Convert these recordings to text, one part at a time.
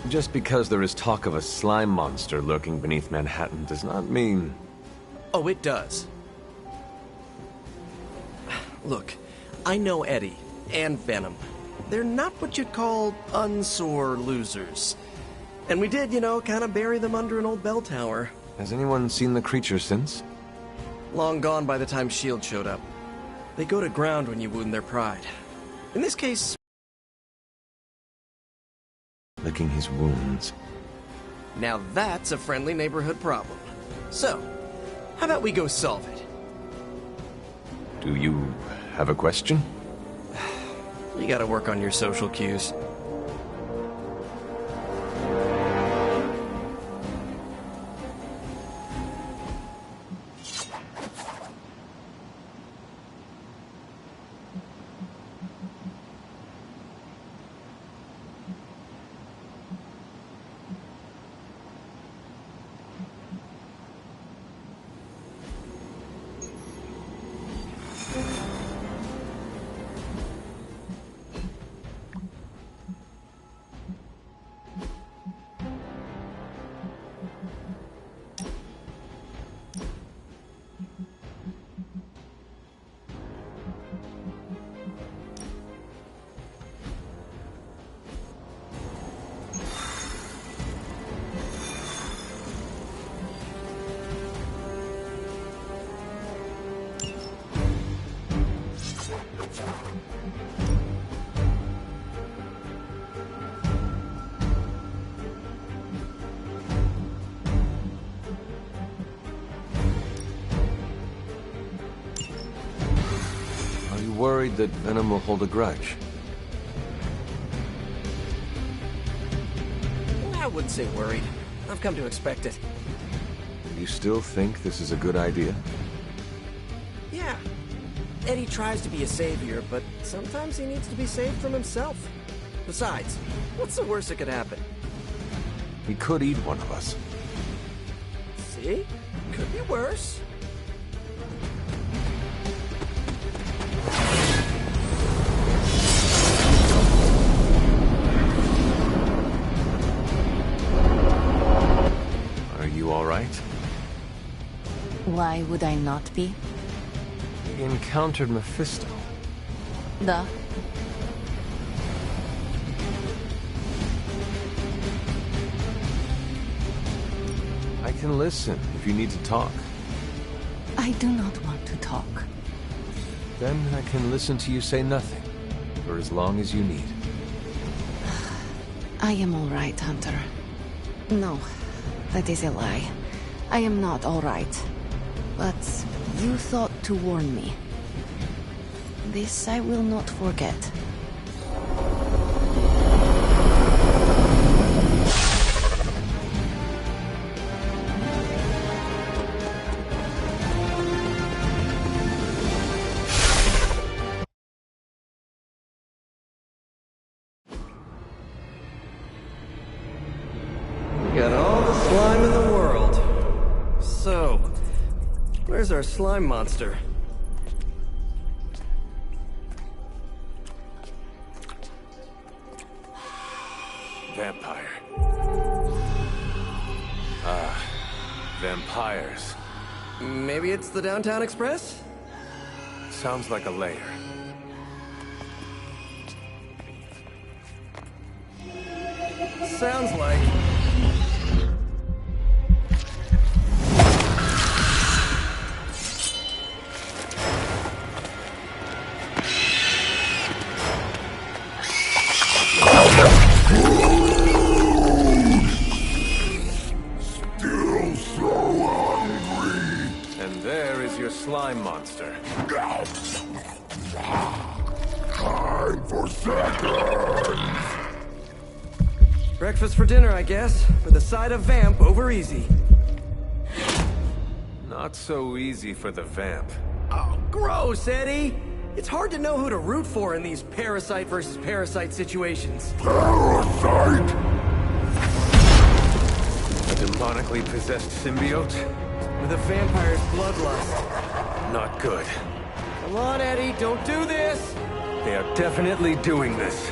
Just because there is talk of a slime monster lurking beneath Manhattan does not mean... Oh, it does. Look, I know Eddie and Venom. They're not what you'd call unsore losers. And we did, kind of bury them under an old bell tower. Has anyone seen the creature since? Long gone by the time S.H.I.E.L.D. showed up. They go to ground when you wound their pride. In this case... Licking his wounds. Now that's a friendly neighborhood problem. So, how about we go solve it? Do you have a question? You gotta work on your social cues. Worried that Venom will hold a grudge? I wouldn't say worried. I've come to expect it. You still think this is a good idea? Yeah. Eddie tries to be a savior, but sometimes he needs to be saved from himself. Besides, what's the worst that could happen? He could eat one of us. See? Could be worse. Why would I not be? We encountered Mephisto. Duh. I can listen if you need to talk. I do not want to talk. Then I can listen to you say nothing, for as long as you need. I am all right, Hunter. No, that is a lie. I am not all right. But you thought to warn me. This I will not forget. Got all the slime in the world. So, where's our slime monster? Vampire. Vampires. Maybe it's the Downtown Express? Sounds like a lair. Sounds like... Still so hungry. And there is your slime monster. Time for seconds. Breakfast for dinner, I guess. For the side of vamp, over easy. Not so easy for the vamp. Oh, gross, Eddie! It's hard to know who to root for in these parasite versus parasite situations. Parasite? A demonically possessed symbiote? With a vampire's bloodlust. Not good. Come on, Eddie, don't do this! They are definitely doing this.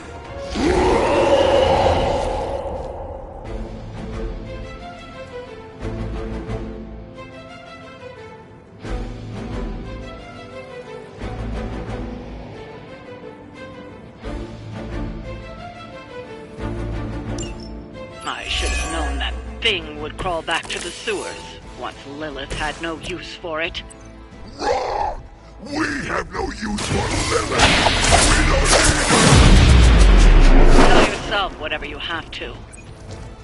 I should have known that thing would crawl back to the sewers once Lilith had no use for it. Wrong! We have no use for Lilith! We don't need her! Tell yourself whatever you have to.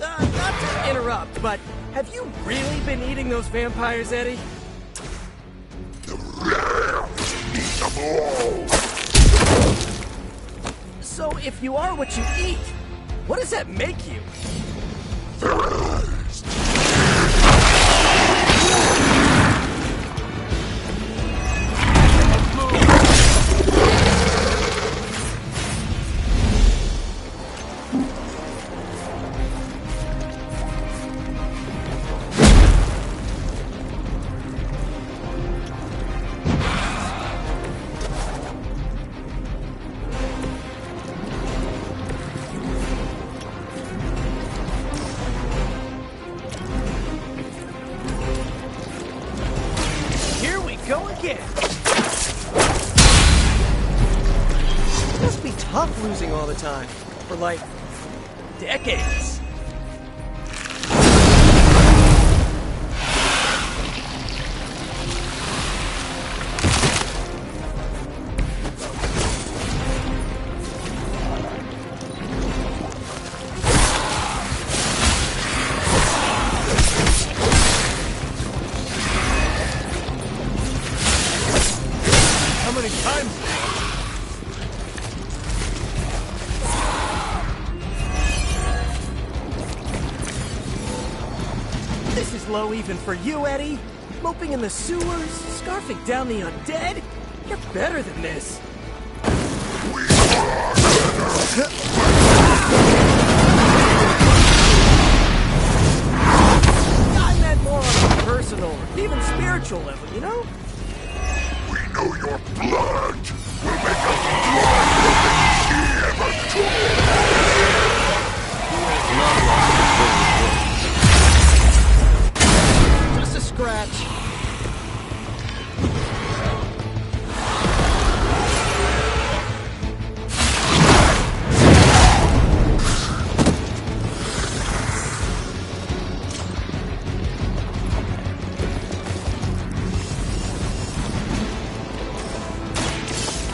Not to interrupt, but have you really been eating those vampires, Eddie? Eat them all! So if you are what you eat, what does that make you? Go again. It must be tough losing all the time. For like decades. This is low even for you, Eddie. Moping in the sewers, scarfing down the undead. You're better than this. I meant more on a personal, even spiritual level, you know? We know your blood will make us stronger than she ever could! Just a scratch.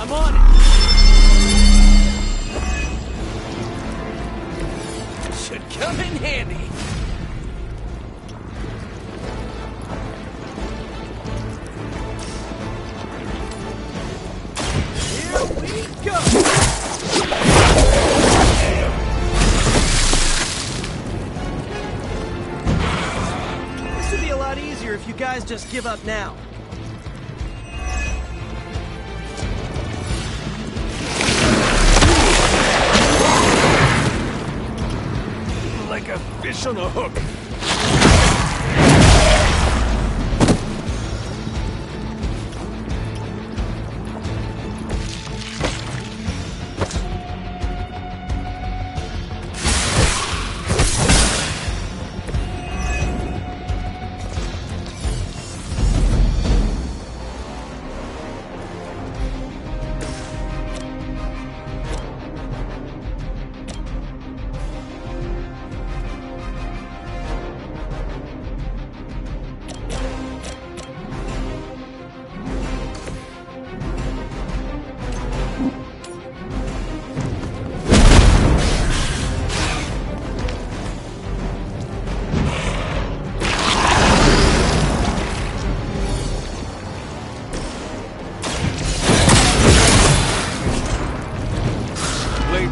I'm on it. Should come in handy. Here we go. This would be a lot easier if you guys just give up now. Like a fish on a hook.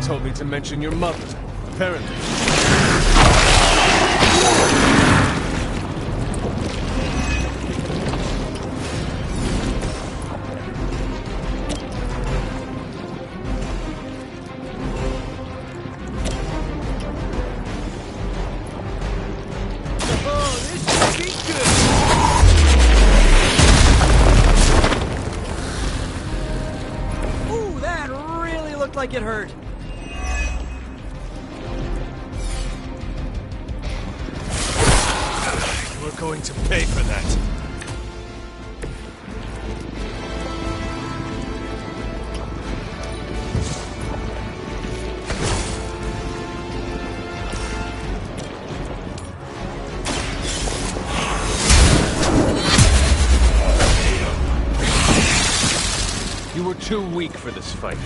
Told me to mention your mother, apparently. Oh, this should be good. Ooh, that really looked like it hurt. We're going to pay for that. too weak for this fight.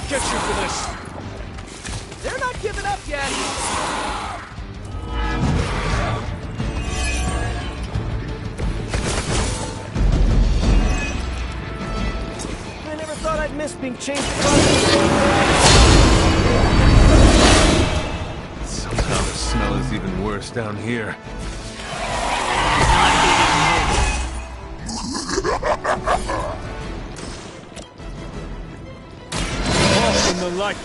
Get you for this! They're not giving up yet! I never thought I'd miss being chased by... Somehow the smell is even worse down here. Off in the light!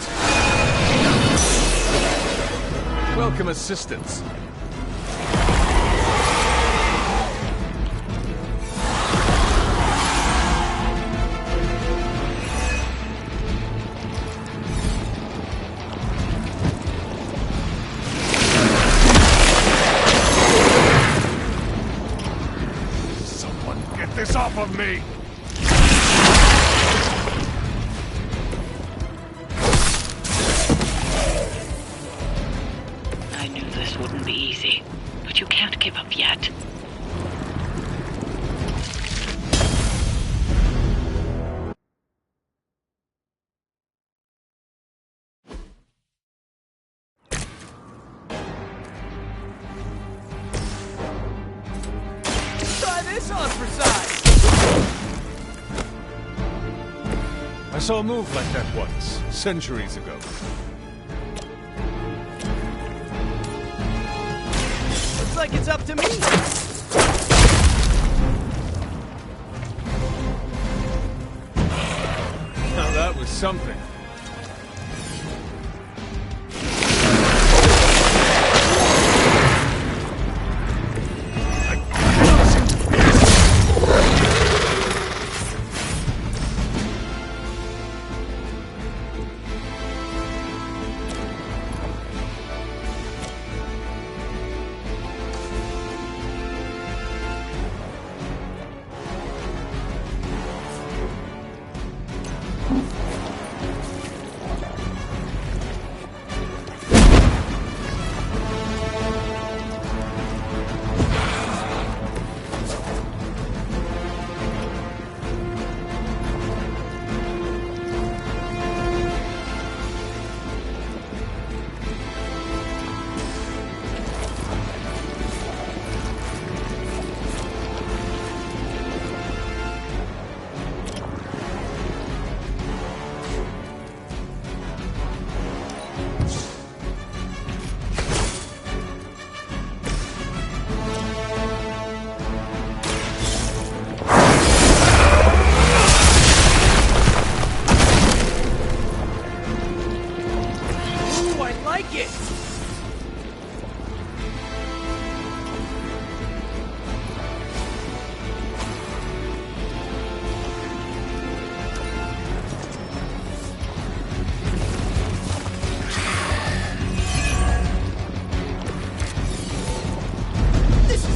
Welcome assistance. Someone get this off of me! I knew this wouldn't be easy, but you can't give up yet. Try this on for size! I saw a move like that once, centuries ago. Looks like it's up to me! Now that was something.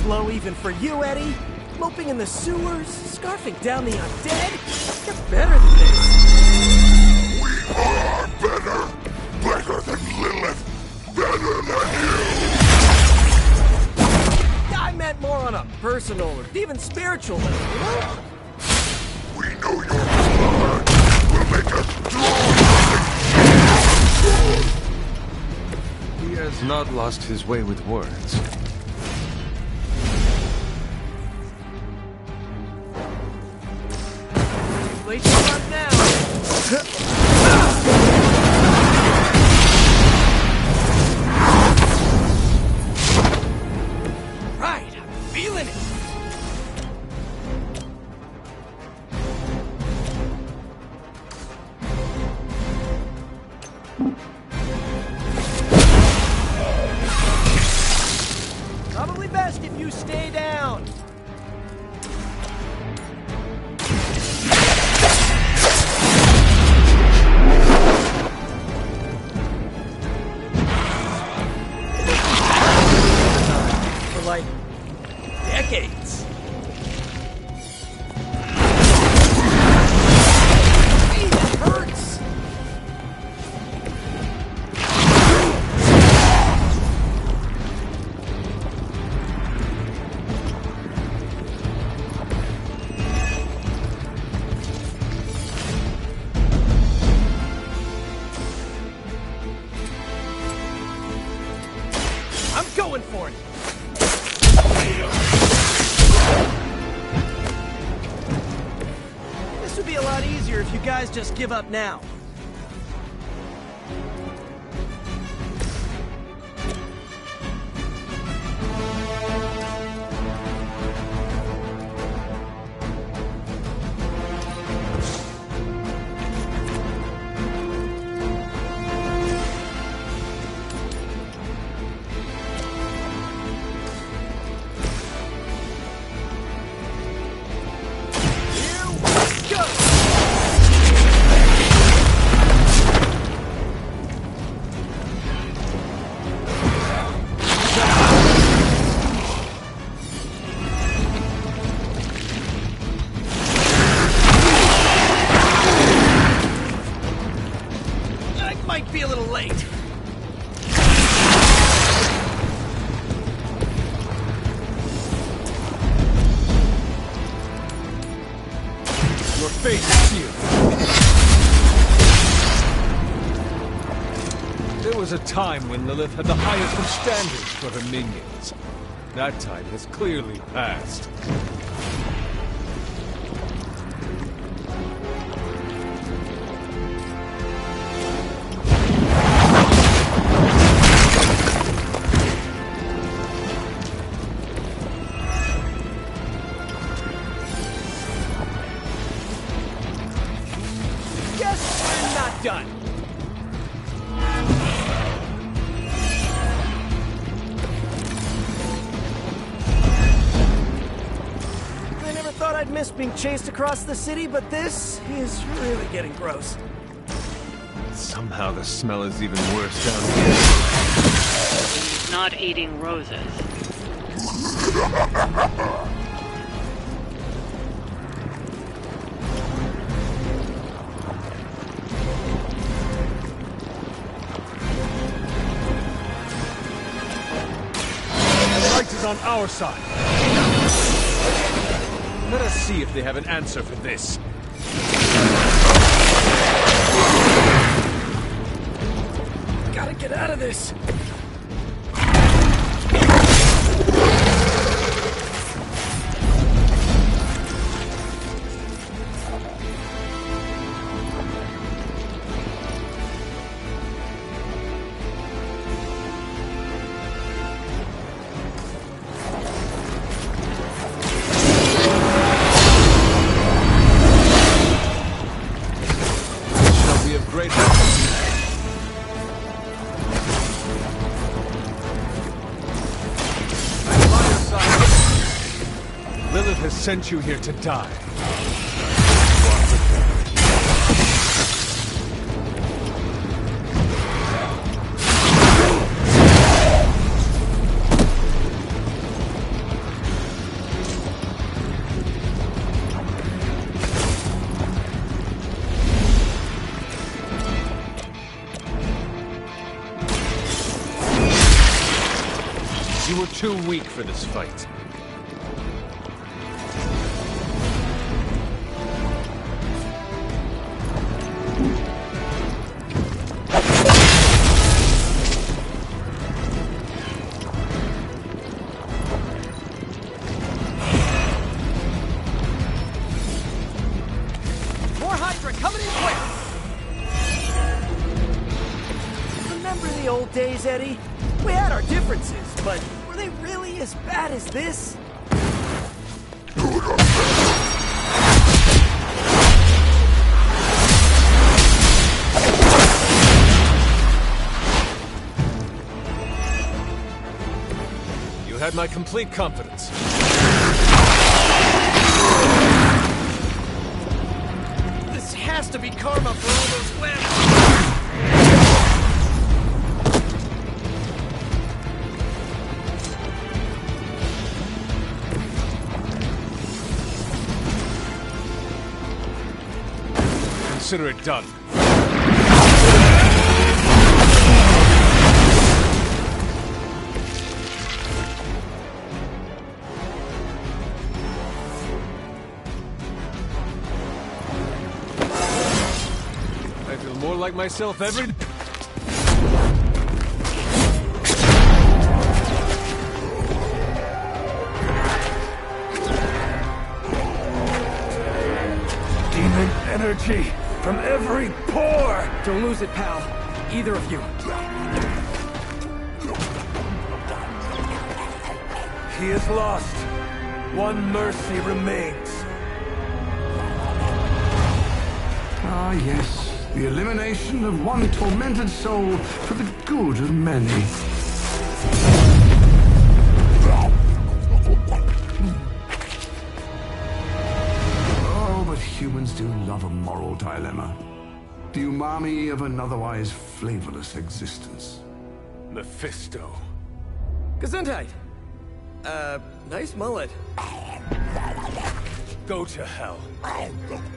Low even for you, Eddie. Moping in the sewers, scarfing down the undead. You're better than this. We are better! Better than Lilith! Better than you! I meant more on a personal or even spiritual level, you know? has not lost his way with words. Wait up now. Right, I'm feeling it. Probably best if you stay down. For like decades. It hurts. I'm going for it. This would be a lot easier if you guys just give up now. Here we go! I might be a little late. Your fate is sealed. There was a time when Lilith had the highest of standards for her minions. That time has clearly passed. Guess we're not done. I never thought I'd miss being chased across the city, but this is really getting gross. Somehow the smell is even worse down here. He's not eating roses. The light is on our side. Let us see if they have an answer for this. Gotta get out of this. Shall be of great help. I'm by your side. Lilith has sent you here to die. You are prepared. You were too weak for this fight. old days, Eddie? We had our differences, but were they really as bad as this? You had my complete confidence. This has to be karma for all those webs. Consider it done. I feel more like myself every... Demon energy from every pore! Don't lose it, pal. Either of you. He is lost. One mercy remains. Ah, yes. The elimination of one tormented soul for the good of many. Oh, but humans do love a moral dilemma. The umami of an otherwise flavorless existence. Mephisto. Gesundheit. Nice mullet. Go to hell.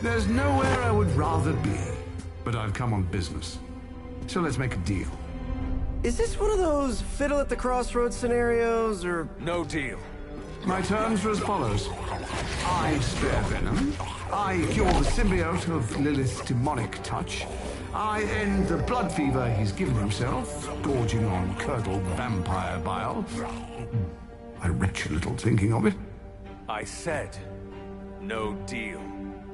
There's nowhere I would rather be, but I've come on business. So let's make a deal. Is this one of those fiddle at the crossroads scenarios, or... No deal. My terms are as follows. I spare Venom. I cure the symbiote of Lilith's demonic touch. I end the blood fever he's given himself, gorging on curdled vampire bile. I retch a little thinking of it. I said, no deal.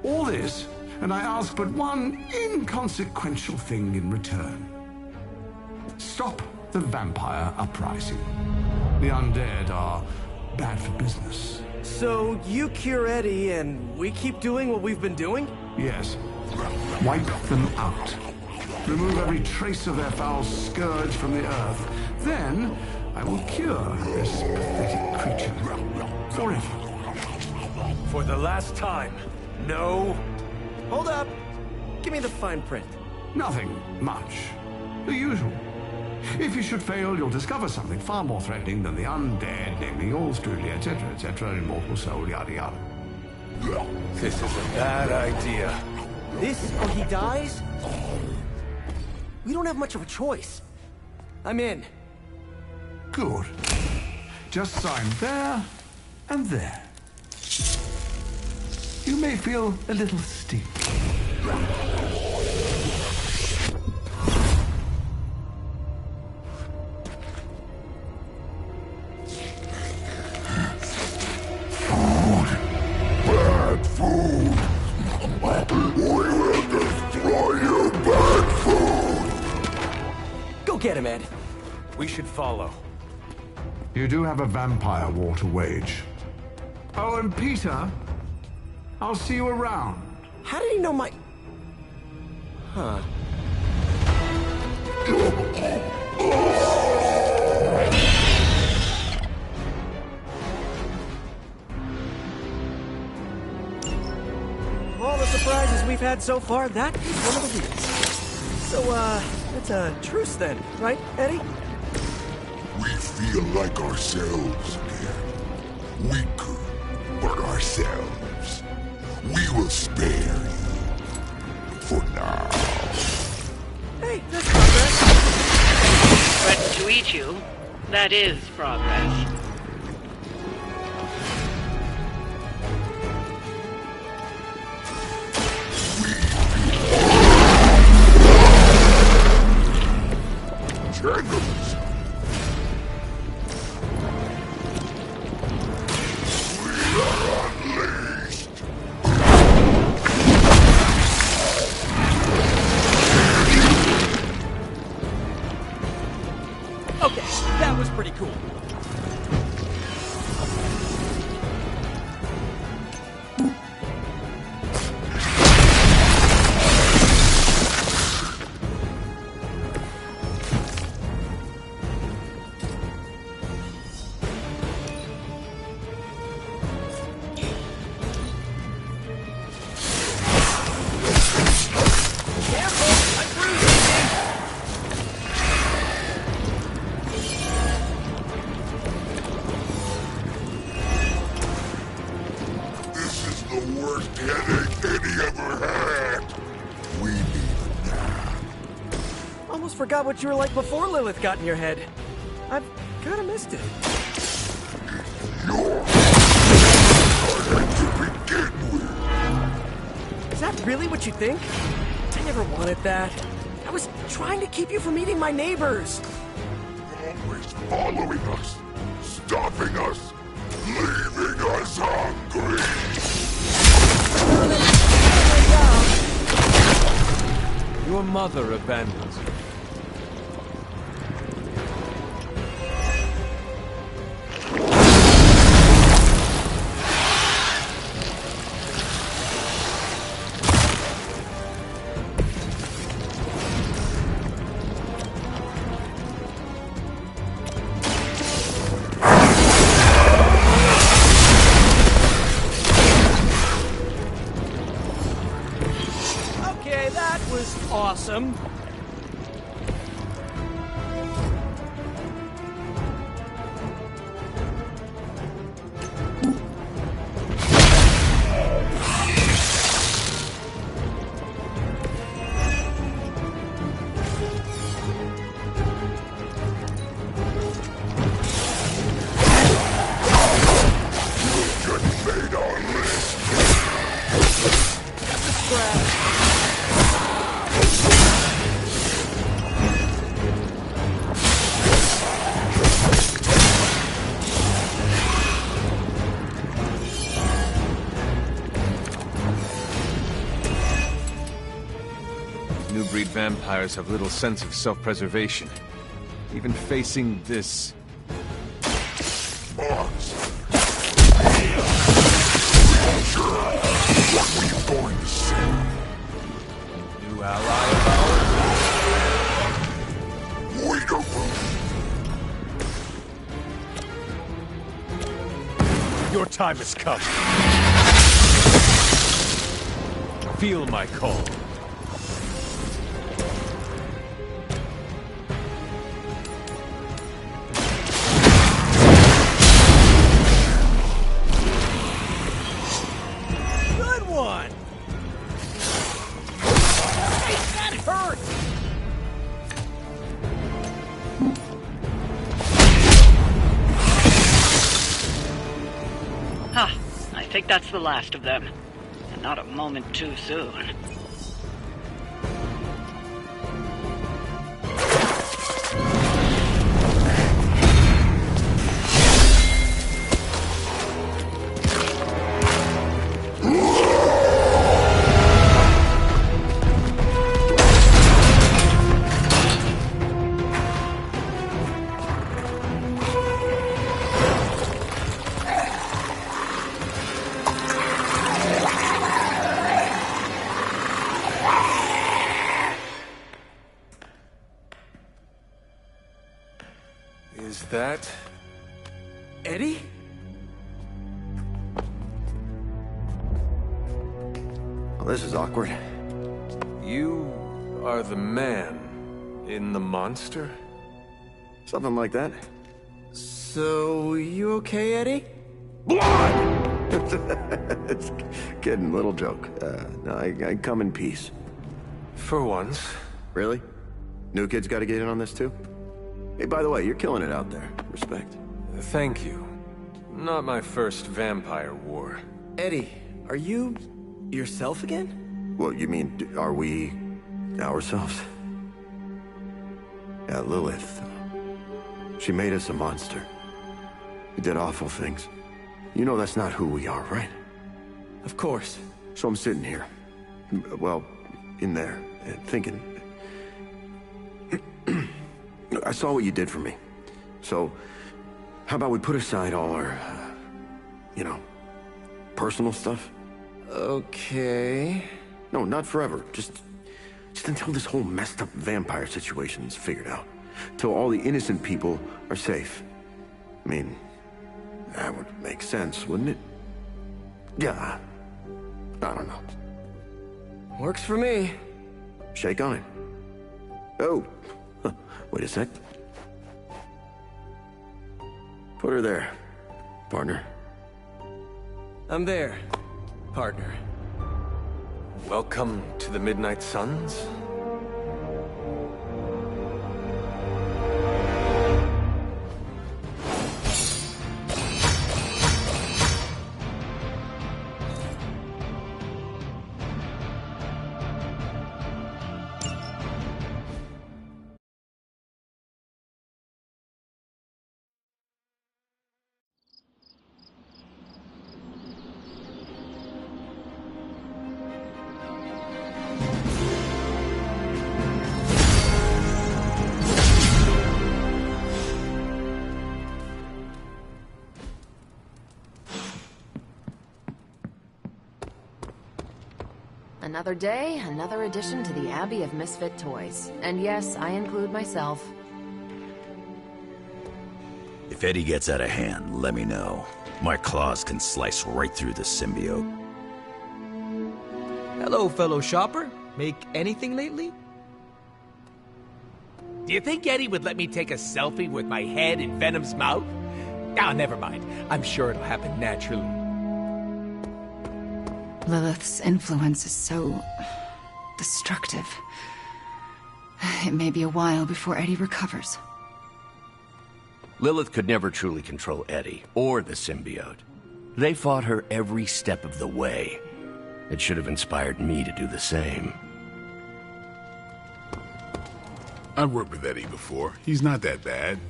All this, and I ask but one inconsequential thing in return. Stop the vampire uprising. The undead are bad for business. So you cure Eddie, and we keep doing what we've been doing? Yes. Wipe them out. Remove every trace of their foul scourge from the earth. Then, I will cure this pathetic creature. Forever. For the last time, no... Hold up. Give me the fine print. Nothing much. The usual. If you should fail, you'll discover something far more threatening than the undead, namely yours truly, etc., immortal soul, yada yada. This is a bad idea. This or he dies? We don't have much of a choice. I'm in. Good. Just sign there and there. You may feel a little sting. Bad food! We will destroy you, bad food! Go get him, Ed. We should follow. You do have a vampire war to wage. Oh, and Peter, I'll see you around. How did he know my... Huh. Of all the surprises we've had so far, that is one of the weakest. So, it's a truce then, right, Eddie? We feel like ourselves again. Weaker, but ourselves. We will spare you. For now. Hey, that's progress. Threaten to eat you. That is progress. Cannibals. We are unleashed. Okay, that was pretty cool. This is the worst headache Eddie ever had. We need a nap. Almost forgot what you were like before Lilith got in your head. I've kind of missed it. You're to begin with. Is that really what you think? I never wanted that. I was trying to keep you from eating my neighbors. Always following us, stopping us, leaving us hungry. Your mother abandons you. Okay, that was awesome. Just made our list. New breed vampires have little sense of self-preservation. Even facing this... Monster. What were you going to say? new ally of ours. We don't Your time has come. Feel my call. Good one! Hey, that hurt! Huh. I think that's the last of them. And not a moment too soon. Is that... Eddie? Well, this is awkward. You are the man in the monster? Something like that. So, you okay, Eddie? It's kidding, little joke. No, I come in peace. For once. Really? New kids got to get in on this too? Hey, by the way, you're killing it out there. Respect. Thank you. Not my first vampire war. Eddie, are you yourself again? Well, you mean, are we ourselves? Yeah, Lilith. She made us a monster. We did awful things. You know that's not who we are, right? Of course. So I'm sitting here. Well, in there, thinking... I saw what you did for me. So, how about we put aside all our, personal stuff? Okay. No, not forever. Just until this whole messed up vampire situation is figured out. Till all the innocent people are safe. I mean, that would make sense, wouldn't it? Yeah. I don't know. Works for me. Shake on it. Oh. Wait a sec. Put her there, partner. I'm there, partner. Welcome to the Midnight Suns. Another day, another addition to the Abbey of Misfit Toys. And yes, I include myself. If Eddie gets out of hand, let me know. My claws can slice right through the symbiote. Hello, fellow shopper. Make anything lately? Do you think Eddie would let me take a selfie with my head in Venom's mouth? Ah, never mind. I'm sure it'll happen naturally. Lilith's influence is so destructive. It may be a while before Eddie recovers. Lilith could never truly control Eddie, or the symbiote. They fought her every step of the way. It should have inspired me to do the same. I've worked with Eddie before. He's not that bad.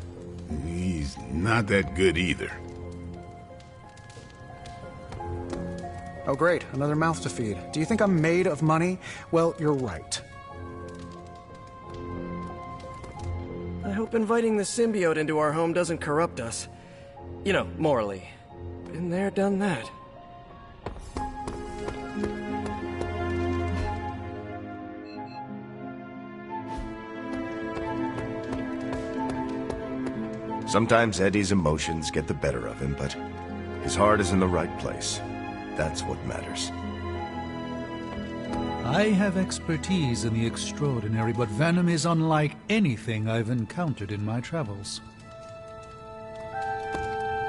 He's not that good either. Oh great, another mouth to feed. Do you think I'm made of money? Well, you're right. I hope inviting the symbiote into our home doesn't corrupt us. You know, morally. Been there, done that. Sometimes Eddie's emotions get the better of him, but his heart is in the right place. That's what matters. I have expertise in the extraordinary, but Venom is unlike anything I've encountered in my travels.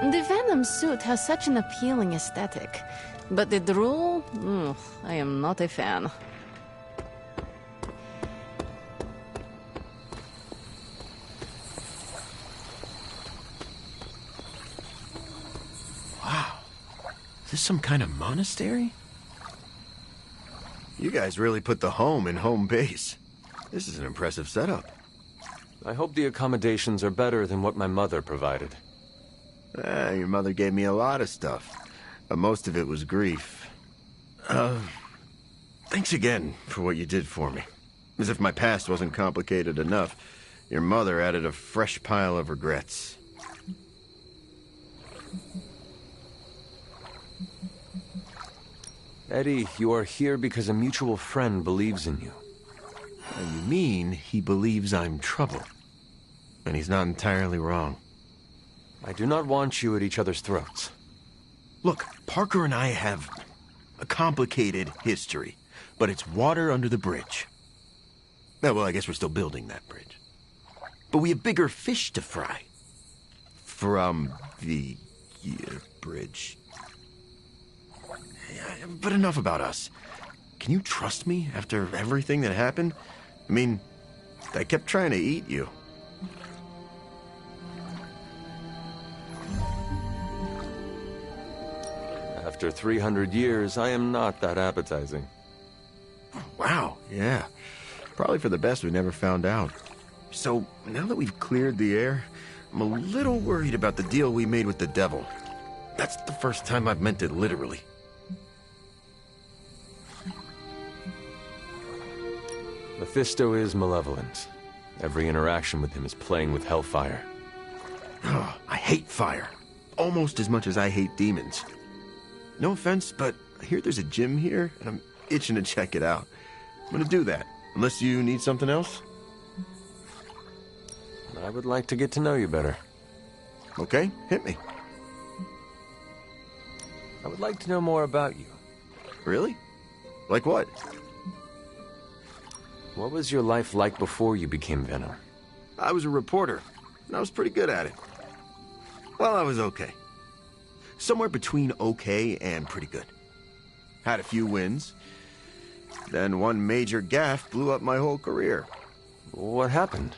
The Venom suit has such an appealing aesthetic, but the drool? I am not a fan. Is this some kind of monastery? You guys really put the home in home base. This is an impressive setup. I hope the accommodations are better than what my mother provided. Your mother gave me a lot of stuff. But most of it was grief. Thanks again for what you did for me. As if my past wasn't complicated enough, your mother added a fresh pile of regrets. Eddie, you are here because a mutual friend believes in you. You mean he believes I'm trouble? And he's not entirely wrong. I do not want you at each other's throats. Look, Parker and I have a complicated history, but it's water under the bridge. Well, I guess we're still building that bridge. But we have bigger fish to fry. From the bridge. But enough about us. Can you trust me after everything that happened? I mean, I kept trying to eat you. After 300 years, I am not that appetizing. Wow, yeah. Probably for the best we never found out. So, now that we've cleared the air, I'm a little worried about the deal we made with the devil. That's the first time I've meant it literally. Mephisto is malevolent. Every interaction with him is playing with hellfire. hate fire, almost as much as I hate demons. No offense, but I hear there's a gym here, and I'm itching to check it out. I'm gonna do that, unless you need something else. I would like to get to know you better. Okay, hit me. I would like to know more about you. Really? Like what? What was your life like before you became Venom? I was a reporter, and I was pretty good at it. Well, I was okay. Somewhere between okay and pretty good. Had a few wins. Then one major gaffe blew up my whole career. What happened?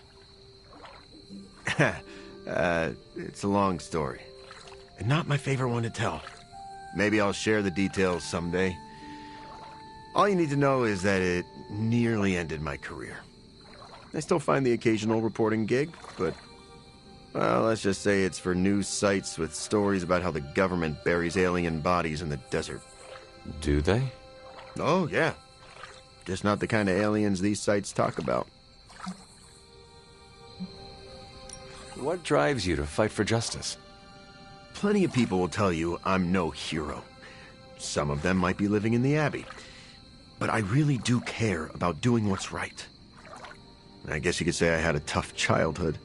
It's a long story. And not my favorite one to tell. Maybe I'll share the details someday. All you need to know is that it nearly ended my career. I still find the occasional reporting gig, but, well, let's just say it's for news sites with stories about how the government buries alien bodies in the desert. Do they? Oh, yeah. Just not the kind of aliens these sites talk about. What drives you to fight for justice? Plenty of people will tell you I'm no hero. Some of them might be living in the Abbey. But I really do care about doing what's right. I guess you could say I had a tough childhood.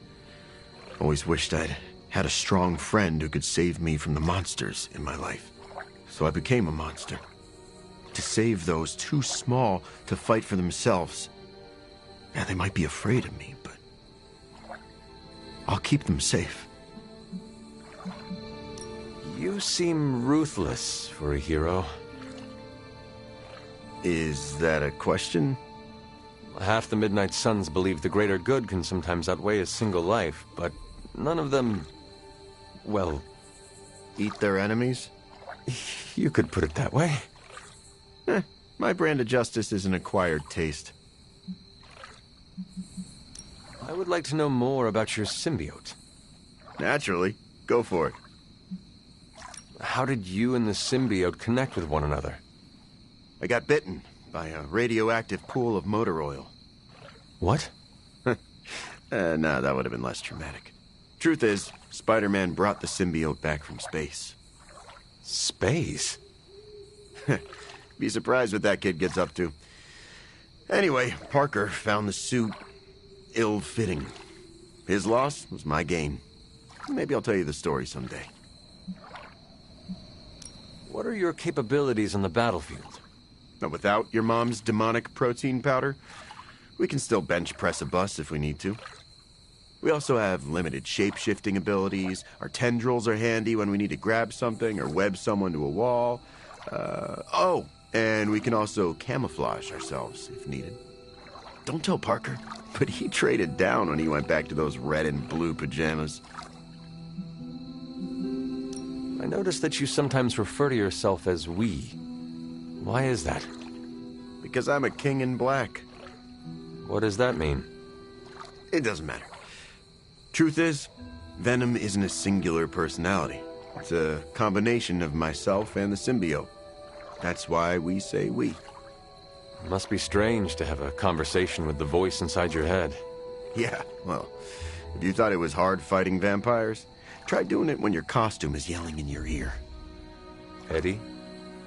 Always wished I'd had a strong friend who could save me from the monsters in my life. So I became a monster. To save those too small to fight for themselves. Yeah, they might be afraid of me, but I'll keep them safe. You seem ruthless for a hero. Is that a question? Half the Midnight Suns believe the greater good can sometimes outweigh a single life, but none of them, well... Eat their enemies? You could put it that way. My brand of justice is an acquired taste. I would like to know more about your symbiote. Naturally. Go for it. How did you and the symbiote connect with one another? I got bitten by a radioactive pool of motor oil. What? No, that would have been less traumatic. Truth is, Spider-Man brought the symbiote back from space. Space? Be surprised what that kid gets up to. Anyway, Parker found the suit ill-fitting. His loss was my gain. Maybe I'll tell you the story someday. What are your capabilities on the battlefield? Now, without your mom's demonic protein powder, we can still bench press a bus if we need to. We also have limited shape-shifting abilities. Our tendrils are handy when we need to grab something or web someone to a wall. And we can also camouflage ourselves if needed. Don't tell Parker, but he traded down when he went back to those red and blue pajamas. I noticed that you sometimes refer to yourself as we. Why is that? Because I'm a king in black. What does that mean? It doesn't matter. Truth is, Venom isn't a singular personality. It's a combination of myself and the symbiote. That's why we say we. It must be strange to have a conversation with the voice inside your head. Yeah, well, if you thought it was hard fighting vampires, try doing it when your costume is yelling in your ear. Eddie,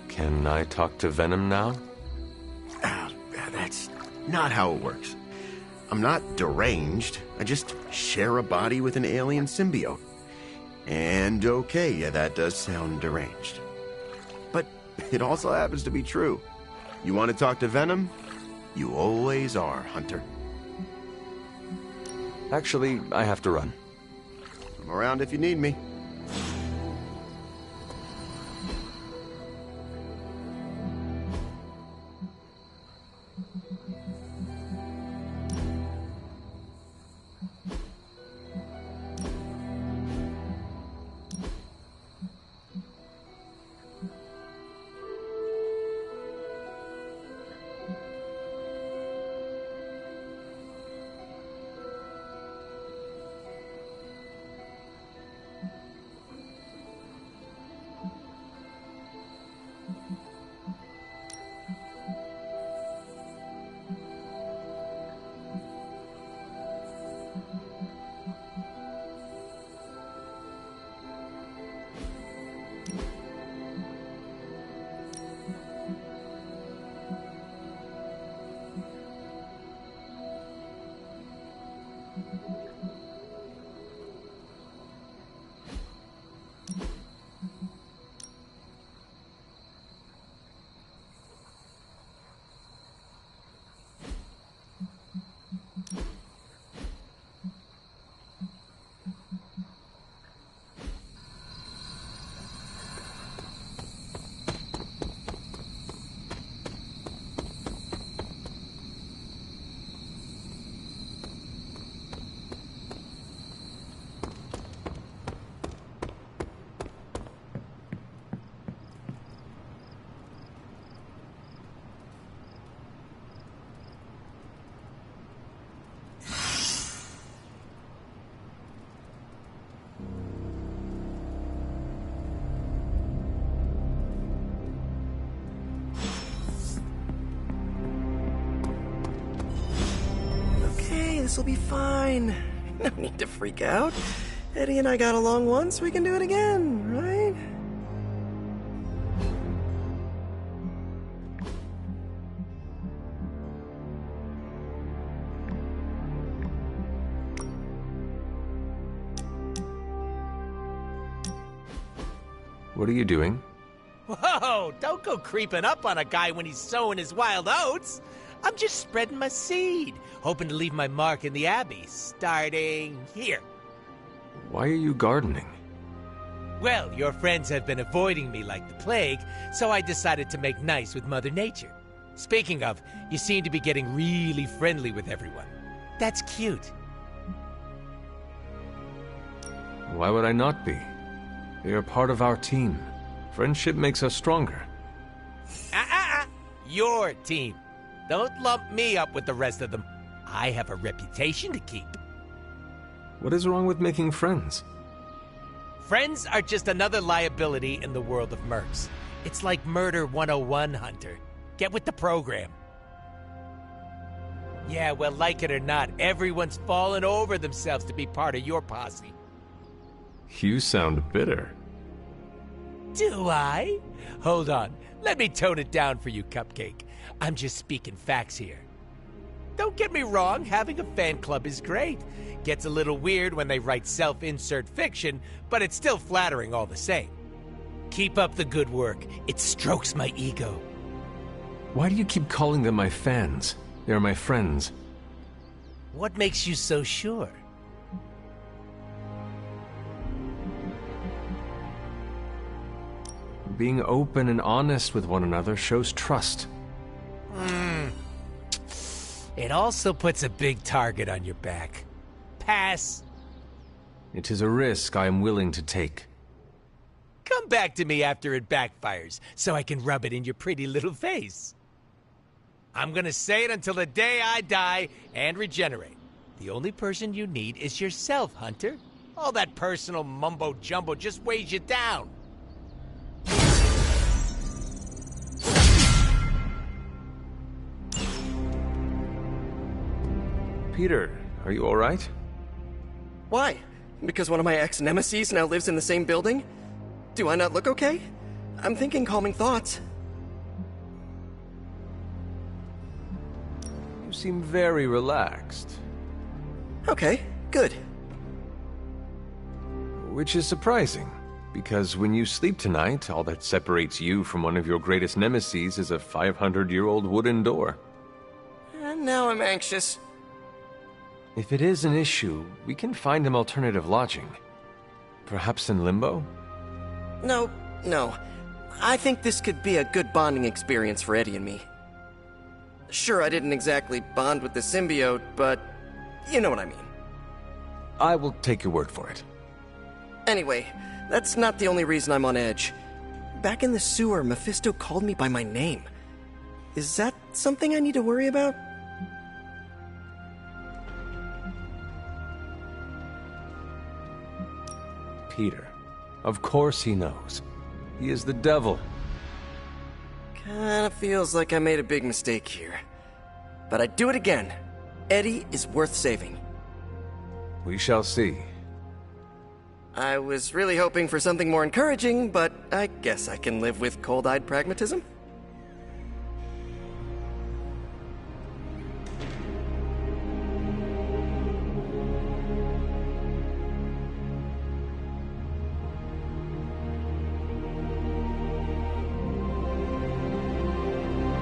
can I talk to Venom now? That's not how it works. I'm not deranged. I just share a body with an alien symbiote. And okay, yeah, that does sound deranged. But it also happens to be true. You want to talk to Venom? You always are, Hunter. Actually, I have to run. I'm around if you need me. This'll be fine. No need to freak out. Eddie and I got along once, we can do it again, right? What are you doing? Whoa, don't go creeping up on a guy when he's sowing his wild oats. I'm just spreading my seed, hoping to leave my mark in the Abbey, starting here. Why are you gardening? Well, your friends have been avoiding me like the plague, so I decided to make nice with Mother Nature. Speaking of, you seem to be getting really friendly with everyone. That's cute. Why would I not be? They are part of our team. Friendship makes us stronger. Your team. Don't lump me up with the rest of them. I have a reputation to keep. What is wrong with making friends? Friends are just another liability in the world of mercs. It's like Murder 101, Hunter. Get with the program. Yeah, well, like it or not, everyone's fallen over themselves to be part of your posse. You sound bitter. Do I? Hold on. Let me tone it down for you, Cupcake. I'm just speaking facts here. Don't get me wrong, having a fan club is great. Gets a little weird when they write self-insert fiction, but it's still flattering all the same. Keep up the good work. It strokes my ego. Why do you keep calling them my fans? They are my friends. What makes you so sure? Being open and honest with one another shows trust. It also puts a big target on your back. Pass. It is a risk I am willing to take. Come back to me after it backfires, so I can rub it in your pretty little face. I'm gonna say it until the day I die and regenerate. The only person you need is yourself, Hunter. All that personal mumbo-jumbo just weighs you down. Peter, are you all right? Why? Because one of my ex-nemeses now lives in the same building? Do I not look okay? I'm thinking calming thoughts. You seem very relaxed. Okay, good. Which is surprising, because when you sleep tonight, all that separates you from one of your greatest nemeses is a 500-year-old wooden door. And now I'm anxious. If it is an issue, we can find him alternative lodging. Perhaps in Limbo? No. I think this could be a good bonding experience for Eddie and me. Sure, I didn't exactly bond with the symbiote, but you know what I mean. I will take your word for it. Anyway, that's not the only reason I'm on edge. Back in the sewer, Mephisto called me by my name. Is that something I need to worry about? Peter. Of course he knows. He is the devil. Kinda feels like I made a big mistake here. But I'd do it again. Eddie is worth saving. We shall see. I was really hoping for something more encouraging, but I guess I can live with cold-eyed pragmatism.